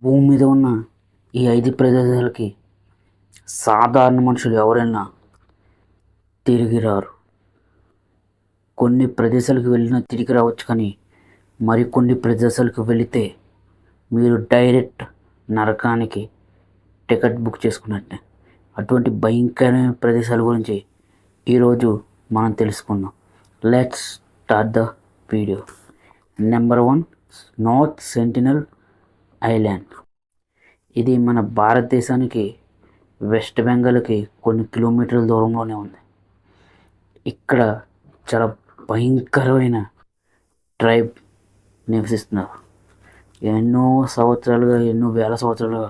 భూమి మీద ఉన్న ఈ 5 ప్రదేశాలకి సాధారణ మనుషులు ఎవరైనా తిరిగి రారు. కొన్ని ప్రదేశాలకు వెళ్ళినా తిరిగి రావచ్చు, కానీ మరికొన్ని ప్రదేశాలకు వెళితే మీరు డైరెక్ట్ నరకానికి టికెట్ బుక్ చేసుకున్నట్టే. అటువంటి భయంకరమైన ప్రదేశాల గురించి ఈరోజు మనం తెలుసుకుందాం. Let's start the video. Number 1, north sentinel island. ఇది మన భారతదేశానికి వెస్ట్ బెంగాల్కి కొన్ని కిలోమీటర్ల దూరంలోనే ఉంది. ఇక్కడ చాలా భయంకరమైన ట్రైబ్ నివసిస్తున్నారు. ఎన్నో వేల సంవత్సరాలుగా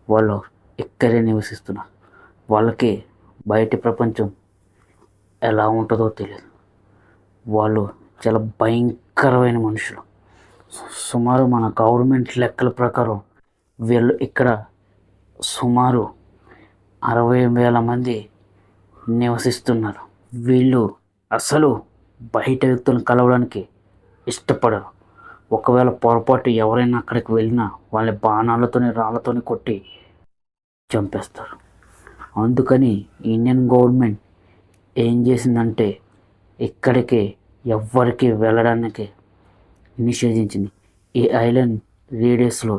వాళ్ళు ఇక్కడే నివసిస్తున్నారు. వాళ్ళకి బయటి ప్రపంచం ఎలా ఉంటుందో తెలియదు. వాళ్ళు చాలా భయంకరమైన మనుషులు. సుమారు మన గవర్నమెంట్ లెక్కల ప్రకారం వీళ్ళు ఇక్కడ సుమారు 60,000 మంది నివసిస్తున్నారు. వీళ్ళు అసలు బయట వ్యక్తులను కలవడానికి ఇష్టపడరు. ఒకవేళ పొరపాటు ఎవరైనా అక్కడికి వెళ్ళినా వాళ్ళని బాణాలతోని రాళ్ళతోని కొట్టి చంపేస్తారు. అందుకని ఇండియన్ గవర్నమెంట్ ఏం చేసిందంటే ఇక్కడికి ఎవ్వరికి వెళ్ళడానికి నిషేధించింది. ఈ ఐలాండ్ రేడియస్లో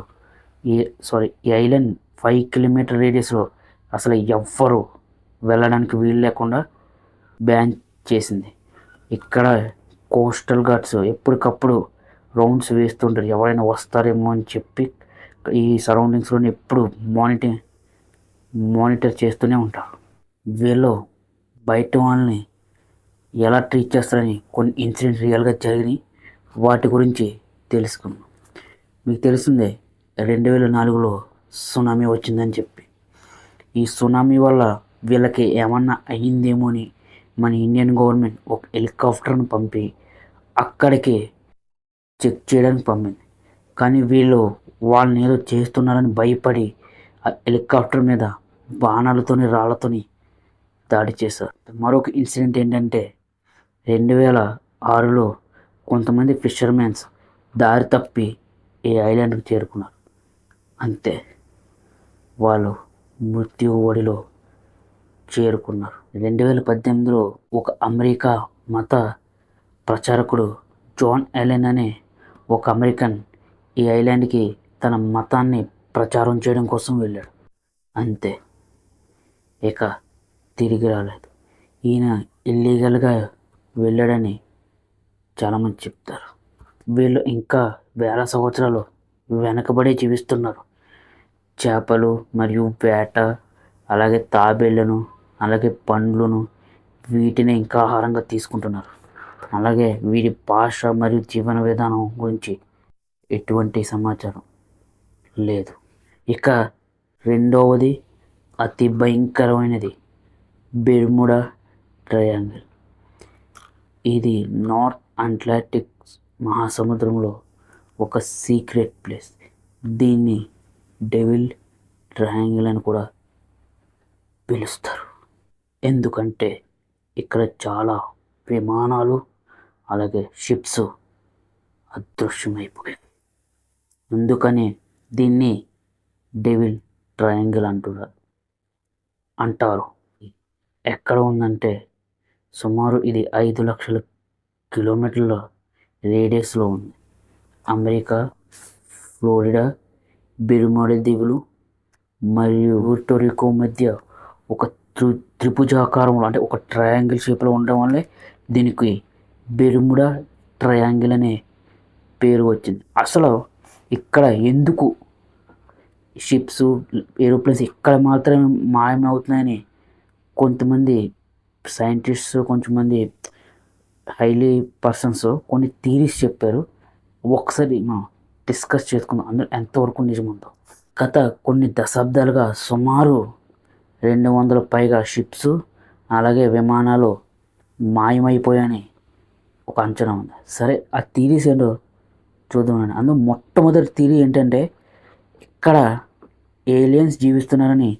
ఈ ఐలాండ్ 5 కిలోమీటర్ రేడియస్లో అసలు ఎవ్వరు వెళ్ళడానికి వీలు లేకుండా బ్యాన్ చేసింది. ఇక్కడ కోస్టల్ గార్డ్స్ ఎప్పటికప్పుడు రౌండ్స్ వేస్తుంటారు. ఎవరైనా వస్తారేమో అని చెప్పి ఈ సరౌండింగ్స్లోనే ఎప్పుడు మానిటర్ చేస్తూనే ఉంటారు. వీళ్ళు బయట వాళ్ళని ఎలా ట్రీట్ చేస్తారని కొన్ని ఇన్సిడెంట్స్ రియల్గా జరిగినాయి. వాటి గురించి తెలుసుకున్నాం. మీకు తెలిసిందే 2004లో సునామీ వచ్చిందని చెప్పి. ఈ సునామీ వల్ల వీళ్ళకి ఏమన్నా అయ్యిందేమో అని మన ఇండియన్ గవర్నమెంట్ ఒక హెలికాప్టర్ను పంపి అక్కడికి చెక్ చేయడానికి పంపింది. కానీ వీళ్ళు వాళ్ళని ఏదో చేస్తున్నారని భయపడి ఆ హెలికాప్టర్ మీద బాణాలతోని రాళ్లతోని దాడి చేశారు. మరొక ఇన్సిడెంట్ ఏంటంటే 2006లో కొంతమంది ఫిషర్మెన్స్ దారి తప్పి ఈ ఐలాండ్కి చేరుకున్నారు. అంతే, వాళ్ళు మృత్యు ఒడిలో చేరుకున్నారు. 2018లో ఒక అమెరికా మత ప్రచారకుడు జాన్ ఎలెన్ అనే ఒక అమెరికన్ ఈ ఐలాండ్కి తన మతాన్ని ప్రచారం చేయడం కోసం వెళ్ళాడు. అంతే, ఇక తిరిగి రాలేదు. ఈయన ఇల్లీగల్గా వెళ్ళాడని చాలామంది చెప్తారు. వీళ్ళు ఇంకా వేల సంవత్సరాలు వెనకబడి జీవిస్తున్నారు. చేపలు మరియు వేట, అలాగే తాబేళ్లను, అలాగే పండ్లను వీటిని ఇంకా ఆహారంగా తీసుకుంటున్నారు. అలాగే వీరి భాష మరియు జీవన విధానం గురించి ఎటువంటి సమాచారం లేదు. ఇక రెండవది అతి భయంకరమైనది బెర్ముడా ట్రయాంగిల్. ఇది నార్త్ అట్లాంటిక్ మహాసముద్రంలో ఒక సీక్రెట్ ప్లేస్. దీన్ని డెవిల్ ట్రయాంగిల్ అని కూడా పిలుస్తారు. ఎందుకంటే ఇక్కడ చాలా విమానాలు అలాగే షిప్స్ అదృశ్యమైపోయాయి. అందుకని దీన్ని డెవిల్ ట్రయాంగిల్ అంటారు. ఎక్కడ ఉందంటే సుమారు ఇది 5 లక్షల కిలోమీటర్ల రేడియస్లో ఉంది. అమెరికా, ఫ్లోరిడా, బెర్ముడా దీవులు మరియు పుర్టోరికో మధ్య ఒక త్రిభుజాకారంలో అంటే ఒక ట్రయాంగిల్ షేప్లో ఉండడం వల్లే దీనికి బెర్ముడా ట్రయాంగిల్ అనే పేరు వచ్చింది. అసలు ఇక్కడ ఎందుకు షిప్స్, ఏరోప్లేన్స్ ఇక్కడ మాత్రమే మాయమవుతున్నాయని కొంతమంది సైంటిస్ట్స్, కొంతమంది హైలీ పర్సన్స్ కొన్ని థీరీస్ చెప్పారు. ఒకసారి మనం డిస్కస్ చేసుకుందాం అందులో ఎంతవరకు నిజముందో. గత కొన్ని దశాబ్దాలుగా సుమారు 200 పైగా షిప్స్ అలాగే విమానాలు మాయమైపోయాయని ఒక అంచనా ఉంది. సరే, ఆ థీరీస్ ఏంటో చూద్దామని. అందులో మొట్టమొదటి థీరీ ఏంటంటే ఇక్కడ ఏలియన్స్ జీవిస్తున్నారని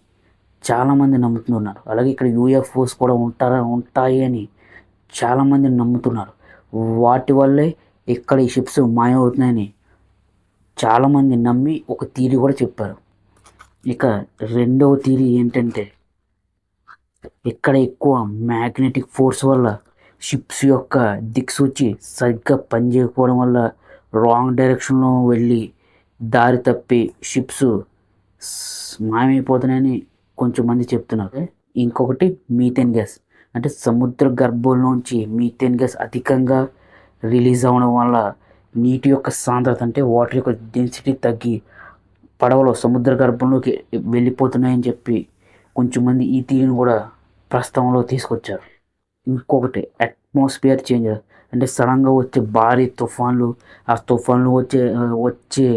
చాలామంది నమ్ముతున్నారు. అలాగే ఇక్కడ యూఎఫ్ఓస్ కూడా ఉంటాయి అని చాలామంది నమ్ముతున్నారు. వాటి వల్లే ఇక్కడ ఈ షిప్స్ మాయమవుతున్నాయని చాలామంది నమ్మి ఒక థియరీ కూడా చెప్పారు. ఇక రెండవ థియరీ ఏంటంటే, ఇక్కడ ఎక్కువ మ్యాగ్నెటిక్ ఫోర్స్ వల్ల షిప్స్ యొక్క దిక్సూచి సరిగ్గా పనిచేయకపోవడం వల్ల రాంగ్ డైరెక్షన్లో వెళ్ళి దారి తప్పి షిప్స్ మాయమైపోతున్నాయని కొంచెం మంది చెప్తున్నారు. ఇంకొకటి మీథేన్ గ్యాస్, అంటే సముద్ర గర్భంలోంచి మీథేన్ గ్యాస్ అధికంగా రిలీజ్ అవ్వడం వల్ల నీటి యొక్క సాంద్రత, అంటే వాటర్ యొక్క డెన్సిటీ తగ్గి పడవలో సముద్ర గర్భంలోకి వెళ్ళిపోతున్నాయని చెప్పి కొంచెం మంది ఈ థియరీని కూడా ప్రస్తావనలో తీసుకొచ్చారు. ఇంకొకటి అట్మాస్ఫియర్ చేంజ్, అంటే సడన్గా వచ్చే భారీ తుఫాన్లు, ఆ తుఫాన్లు వచ్చే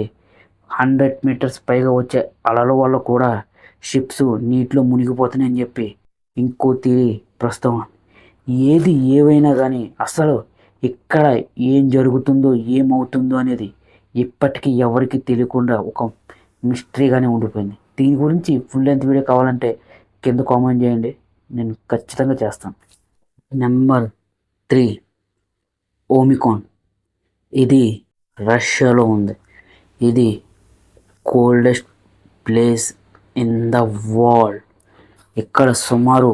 100 మీటర్స్ పైగా వచ్చే అలల వల్ల కూడా షిప్స్ నీటిలో మునిగిపోతున్నాయని చెప్పి ఇంకో థియరీ ప్రస్తావన. ఏది ఏవైనా కానీ అసలు ఇక్కడ ఏం జరుగుతుందో ఏమవుతుందో అనేది ఇప్పటికీ ఎవరికి తెలియకుండా ఒక మిస్టరీగానే ఉండిపోయింది. దీని గురించి ఫుల్ లెంత్ వీడియో కావాలంటే కింద కామెంట్ చేయండి, నేను ఖచ్చితంగా చేస్తాను. నెంబర్ 3, ఓమికాన్. ఇది రష్యాలో ఉంది. ఇది coldest place in the world. ఇక్కడ సుమారు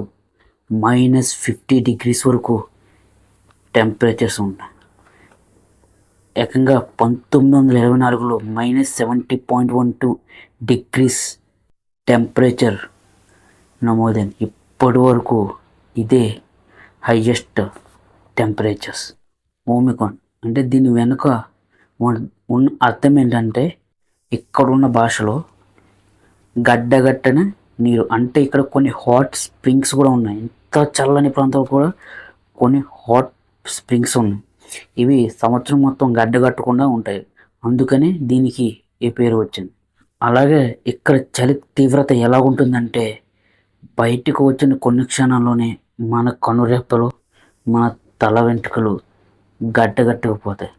-50 డిగ్రీస్ వరకు టెంపరేచర్స్ ఉన్నాయి. ఏకంగా 1924లో -70.12 డిగ్రీస్ టెంపరేచర్ నమోదైంది. ఇప్పటి వరకు ఇదే హైయెస్ట్ టెంపరేచర్స్. ఓమికాన్ అంటే దీని వెనుక ఉన్న అర్థం ఏంటంటే, ఇక్కడున్న భాషలో గడ్డగట్టని నీరు, అంటే ఇక్కడ కొన్ని హాట్ స్ప్రింగ్స్ కూడా ఉన్నాయి. ఇంత చల్లని ప్రాంతాలు కూడా కొన్ని హాట్ స్ప్రింగ్స్ ఉన్నాయి. ఇవి సంవత్సరం మొత్తం గడ్డగట్టకుండా ఉంటాయి, అందుకని దీనికి ఈ పేరు వచ్చింది. అలాగే ఇక్కడ చలి తీవ్రత ఎలా ఉంటుందంటే, బయటకు వచ్చిన కొన్ని క్షణాల్లోనే మన కనురెప్పలు, మన తల వెంట్రుకలు గడ్డగట్టకపోతాయి.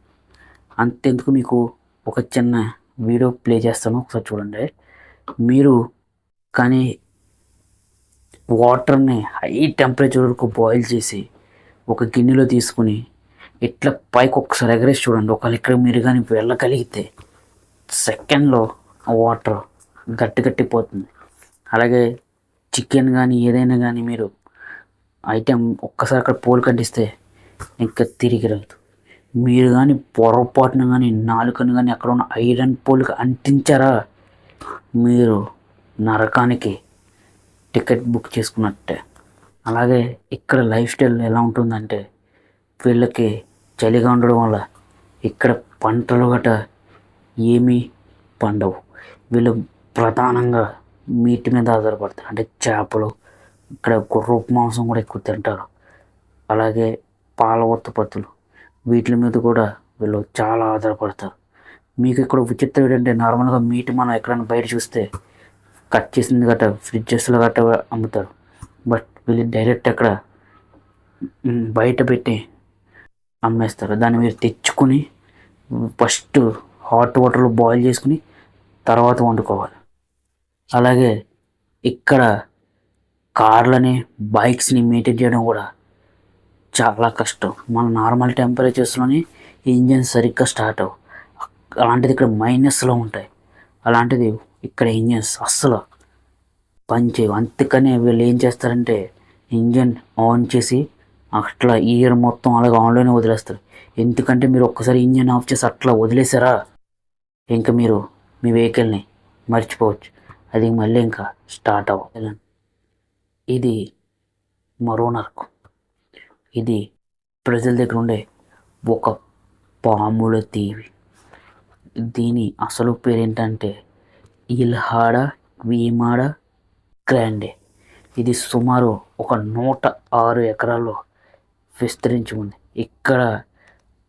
అంతెందుకు, మీకు ఒక చిన్న వీడియో ప్లే చేస్తాను, ఒకసారి చూడండి. మీరు కానీ వాటర్ని హై టెంపరేచర్ వరకు బాయిల్ చేసి ఒక గిన్నెలో తీసుకుని ఇట్లా పైకి ఒకసారి ఎగరేసి చూడండి. ఒకవేళ ఇక్కడ మీరు కానీ వెళ్ళగలిగితే సెకండ్లో ఆ వాటర్ గట్టిపోతుంది. అలాగే చికెన్ కానీ ఏదైనా కానీ మీరు ఐటెం ఒక్కసారి అక్కడ పోలు కంటిస్తే ఇంకా తిరిగి రాదు. మీరు కానీ పొరపాటున కానీ నాలుకను కానీ అక్కడ ఉన్న ఐరన్ పోల్కి అంటించారా, మీరు నరకానికి టికెట్ బుక్ చేసుకున్నట్టే. అలాగే ఇక్కడ లైఫ్ స్టైల్ ఎలా ఉంటుందంటే, వీళ్ళకి చలిగా ఉండడం వల్ల ఇక్కడ పంటలు గట ఏమీ పండవు. వీళ్ళు ప్రధానంగా మీట్ మీద ఆధారపడతారు, అంటే చేపలు, ఇక్కడ గుర్రపు మాంసం కూడా ఎక్కువ తింటారు. అలాగే పాల ఉత్పత్తులు, వీటి మీద కూడా వీళ్ళు చాలా ఆధారపడతారు. మీకు ఇక్కడ విచిత్రం ఏంటంటే, నార్మల్గా మీట్ మనం ఎక్కడైనా బయట చూస్తే కట్ చేసింది గట్ట ఫ్రిడ్జెస్లో గట్ట అమ్ముతారు. బట్ వీళ్ళు డైరెక్ట్ అక్కడ బయట పెట్టి అమ్మేస్తారు. దాన్ని మీరు తెచ్చుకొని ఫస్ట్ హాట్ వాటర్లో బాయిల్ చేసుకుని తర్వాత వండుకోవాలి. అలాగే ఇక్కడ కార్లని, బైక్స్ని మెయింటైన్ చేయడం కూడా చాలా కష్టం. మన నార్మల్ టెంపరేచర్స్లోని ఇంజన్ సరిగ్గా స్టార్ట్ అవ్వు, అలాంటిది ఇక్కడ మైనస్లో ఉంటాయి. అలాంటిది ఇక్కడ ఇంజన్స్ అస్సలు పనిచేయవు. అందుకనే వీళ్ళు ఏం చేస్తారంటే, ఇంజన్ ఆన్ చేసి అట్లా ఇయర్ మొత్తం అలాగే ఆన్లోనే వదిలేస్తారు. ఎందుకంటే మీరు ఒక్కసారి ఇంజన్ ఆఫ్ చేసి అట్లా వదిలేసారా, ఇంకా మీరు మీ వెహికల్ని మర్చిపోవచ్చు, అది మళ్ళీ ఇంకా స్టార్ట్ అవ్వాలి. ఇది మరో నరకం. ఇది ప్రజల దగ్గర ఉండే ఒక పాముల దీవి. దీని అసలు పేరేంటంటే ఇల్హాడా వీమాడా గ్రాండే. ఇది సుమారు ఒక 106 ఎకరాల్లో విస్తరించి ఉంది. ఇక్కడ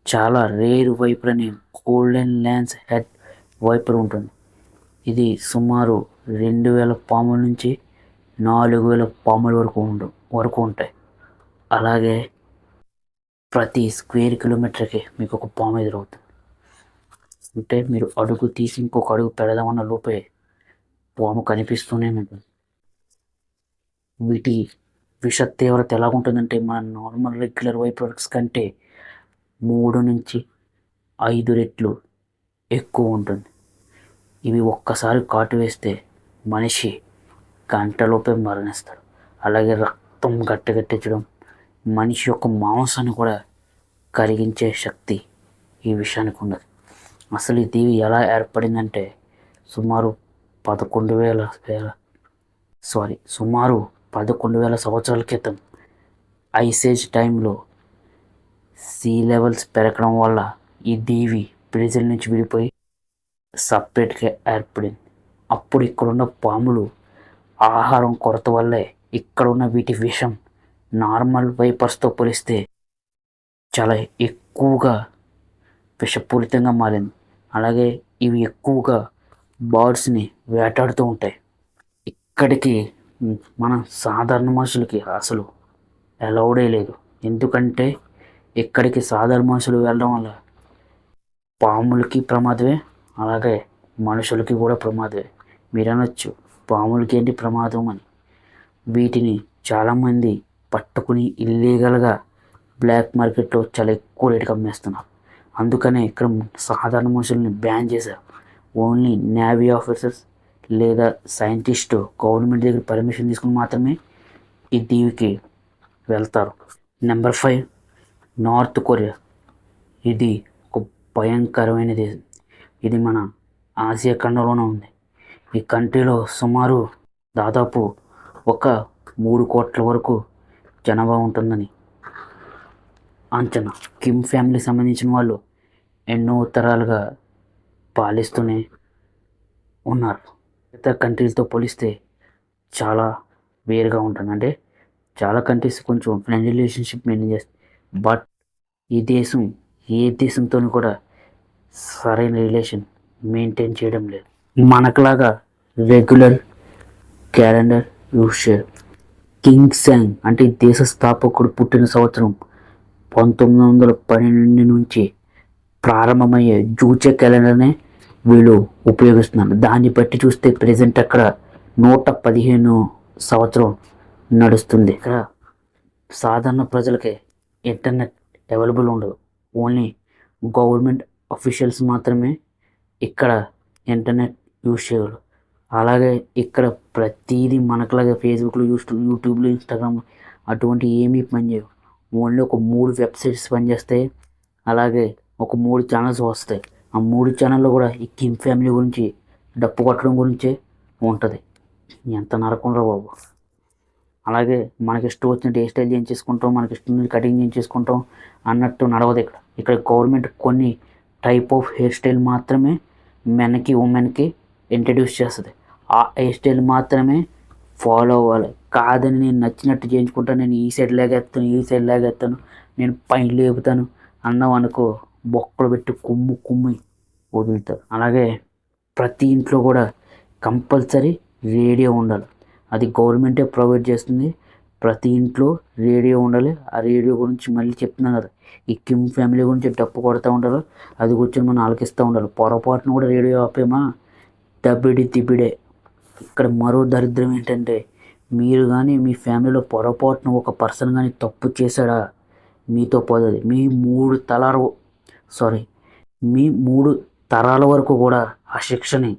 చాలా రేర్ వైపర్ అని గోల్డెన్ ల్యాన్స్ హెడ్ వైపర్ ఉంటుంది. ఇది సుమారు 2000 పాముల నుంచి 4000 పాముల వరకు ఉంటాయి. అలాగే ప్రతి స్క్వేర్ కిలోమీటర్కి మీకు ఒక పాము ఎదురవుతుంది. అంటే మీరు అడుగు తీసి ఇంకొక అడుగు పెడదామన్న లోపే పాము కనిపిస్తూనే ఉంటుంది. వీటి విష తీవ్రత ఎలా ఉంటుందంటే, మన నార్మల్ రెగ్యులర్ వైపర్స్ కంటే 3 నుంచి 5 రెట్లు ఎక్కువ ఉంటుంది. ఇవి ఒక్కసారి కాటు వేస్తే మనిషి గంటలోపే మరణిస్తాడు. అలాగే రక్తం గట్టెక్కించడం, మనిషి యొక్క మాంసాన్ని కూడా కరిగించే శక్తి ఈ విషయానికి ఉన్నది. అసలు ఈ దీవి ఎలా ఏర్పడిందంటే సుమారు 11,000 సంవత్సరాల క్రితం ఐస్ ఏజ్ టైంలో సీ లెవెల్స్ పెరగడం వల్ల ఈ దీవి బ్రెజిల్ నుంచి విడిపోయి సపరేట్గా ఏర్పడింది. అప్పుడు ఇక్కడున్న పాములు ఆహారం కొరత వల్లే ఇక్కడున్న వీటి విషం నార్మల్ వైపర్స్తో పోలిస్తే చాలా ఎక్కువగా విషపూరితంగా మారింది. అలాగే ఇవి ఎక్కువగా బర్డ్స్ని వేటాడుతూ ఉంటాయి. ఇక్కడికి మన సాధారణ మనుషులకి అసలు అలౌడే లేదు. ఎందుకంటే ఇక్కడికి సాధారణ మనుషులు వెళ్ళడం వల్ల పాములకి ప్రమాదమే, అలాగే మనుషులకి కూడా ప్రమాదమే. మీరు అనొచ్చు పాములకి ఏంటి ప్రమాదం అని. వీటిని చాలామంది పట్టుకుని ఇల్లీగల్గా బ్లాక్ మార్కెట్లో చాలా ఎక్కువ రేటుకి అమ్మేస్తున్నారు. అందుకనే ఇక్కడ సాధారణ మనుషుల్ని బ్యాన్ చేశారు. ఓన్లీ నేవీ ఆఫీసర్స్ లేదా సైంటిస్టు గవర్నమెంట్ దగ్గర పర్మిషన్ తీసుకుని మాత్రమే ఈ దీవికి వెళ్తారు. Number 5, north Korea. ఇది ఒక భయంకరమైన దేశం. ఇది మన ఆసియా ఖండంలోనే ఉంది. ఈ కంట్రీలో సుమారు దాదాపు ఒక 3 కోట్ల వరకు జనాభా ఉంటుందని అంచనా. కిమ్ ఫ్యామిలీకి సంబంధించిన వాళ్ళు ఎన్నో తరాలుగా పాలిస్తూనే ఉన్నారు. ఇతర కంట్రీస్తో పోలిస్తే చాలా వేరుగా ఉంటుంది. అంటే చాలా కంట్రీస్ కొంచెం ఫ్రెండ్లీ రిలేషన్షిప్ మెయింటైన్ చేస్తాయి. బట్ ఈ దేశం ఏ దేశంతో కూడా సరైన రిలేషన్ మెయింటైన్ చేయడం లేదు. మనకులాగా రెగ్యులర్ క్యాలెండర్ యూజ్ చేయరు. కింగ్ సాంగ్ అంటే ఈ దేశ స్థాపకుడు పుట్టిన సంవత్సరం 1912 నుంచి ప్రారంభమయ్యే జూచే క్యాలెండర్నే వీళ్ళు ఉపయోగిస్తున్నారు. దాన్ని బట్టి చూస్తే ప్రజెంట్ అక్కడ 115 సంవత్సరం నడుస్తుంది. ఇక్కడ సాధారణ ప్రజలకి ఇంటర్నెట్ అవైలబుల్ ఉండదు. ఓన్లీ గవర్నమెంట్ అఫీషియల్స్ మాత్రమే ఇక్కడ ఇంటర్నెట్ యూజ్ చేయగలరు. అలాగే ఇక్కడ ప్రతిదీ మనకులాగా ఫేస్బుక్లో యూట్యూబ్లో ఇన్స్టాగ్రామ్ అటువంటి ఏమీ పనిచేయవు. ఓన్లీ ఒక 3 వెబ్సైట్స్ పనిచేస్తాయి. అలాగే ఒక 3 ఛానల్స్ వస్తాయి. ఆ 3 ఛానల్లో కూడా ఈ కిమ్ ఫ్యామిలీ గురించి డప్పు కొట్టడం గురించే ఉంటుంది. ఎంత నరకం రా బాబు. అలాగే మనకి ఇష్టం వచ్చినట్టు హెయిర్ స్టైల్ చేయించేసుకుంటాం, మనకి ఇష్టం కటింగ్ చేయించేసుకుంటాం అన్నట్టు నడవదు. ఇక్కడ గవర్నమెంట్ కొన్ని టైప్ ఆఫ్ హెయిర్ స్టైల్ మాత్రమే మెన్కి ఉమెన్కి ఇంట్రడ్యూస్ చేస్తుంది. ఆ హెయిర్ స్టైల్ మాత్రమే ఫాలో అవ్వాలి. కాదని నేను నచ్చినట్టు చేయించుకుంటాను, నేను ఈ సైడ్ లాగేస్తాను, నేను పైన లేపుతాను అన్నావు అనుకో బొక్కలు పెట్టి కుమ్మి వదులుతారు. అలాగే ప్రతి ఇంట్లో కూడా కంపల్సరీ రేడియో ఉండాలి. అది గవర్నమెంటే ప్రొవైడ్ చేస్తుంది. ప్రతి ఇంట్లో రేడియో ఉండాలి. ఆ రేడియో గురించి మళ్ళీ చెప్తున్నాను కదా, ఈ కిమ్ ఫ్యామిలీ గురించి డప్పు కొడుతూ ఉంటారు, అది కూర్చొని మనం ఆలకిస్తూ ఉండాలి. పొరపాటున కూడా రేడియో ఆపేమా తిబిడే. ఇక్కడ మరో దరిద్రం ఏంటంటే మీరు కానీ మీ ఫ్యామిలీలో పొరపాటున ఒక పర్సన్ కానీ తప్పు చేశాడా మీతో పోతుంది. మీ 3 తరాల వరకు కూడా ఆ శిక్షని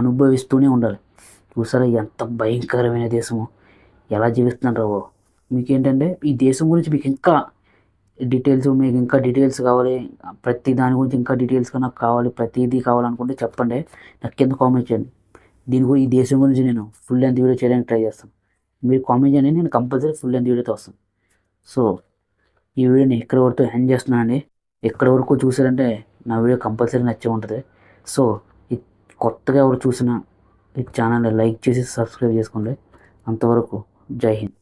అనుభవిస్తూనే ఉండాలి. చూసారా ఎంత భయంకరమైన దేశము, ఎలా జీవిస్తున్నారు బాబు. మీకేంటంటే ఈ దేశం గురించి మీకు ఇంకా డీటెయిల్స్ కావాలి, ప్రతి దాని గురించి ఇంకా డీటెయిల్స్గా నాకు కావాలి, ప్రతిదీ కావాలనుకుంటే చెప్పండి, నాకు కింద కామెంట్ చేయండి. ఈ దేశం గురించి నేను ఫుల్ లెంత్ వీడియో చేయడానికి ట్రై చేస్తాను. మీరు కామెంట్ చేయండి, నేను కంపల్సరీ ఫుల్ లెంత్ వీడియోతో వస్తాను. సో ఈ వీడియోని ఇక్కడ వరకు ఎండ్ చేస్తున్నానండి. ఎక్కడ వరకు చూసారంటే నా వీడియో కంపల్సరీ నచ్చే ఉంటుంది. సో కొత్తగా ఎవరు చూసినా ఈ ఛానల్ని లైక్ చేసి సబ్స్క్రైబ్ చేసుకోండి. అంతవరకు జై హింద్.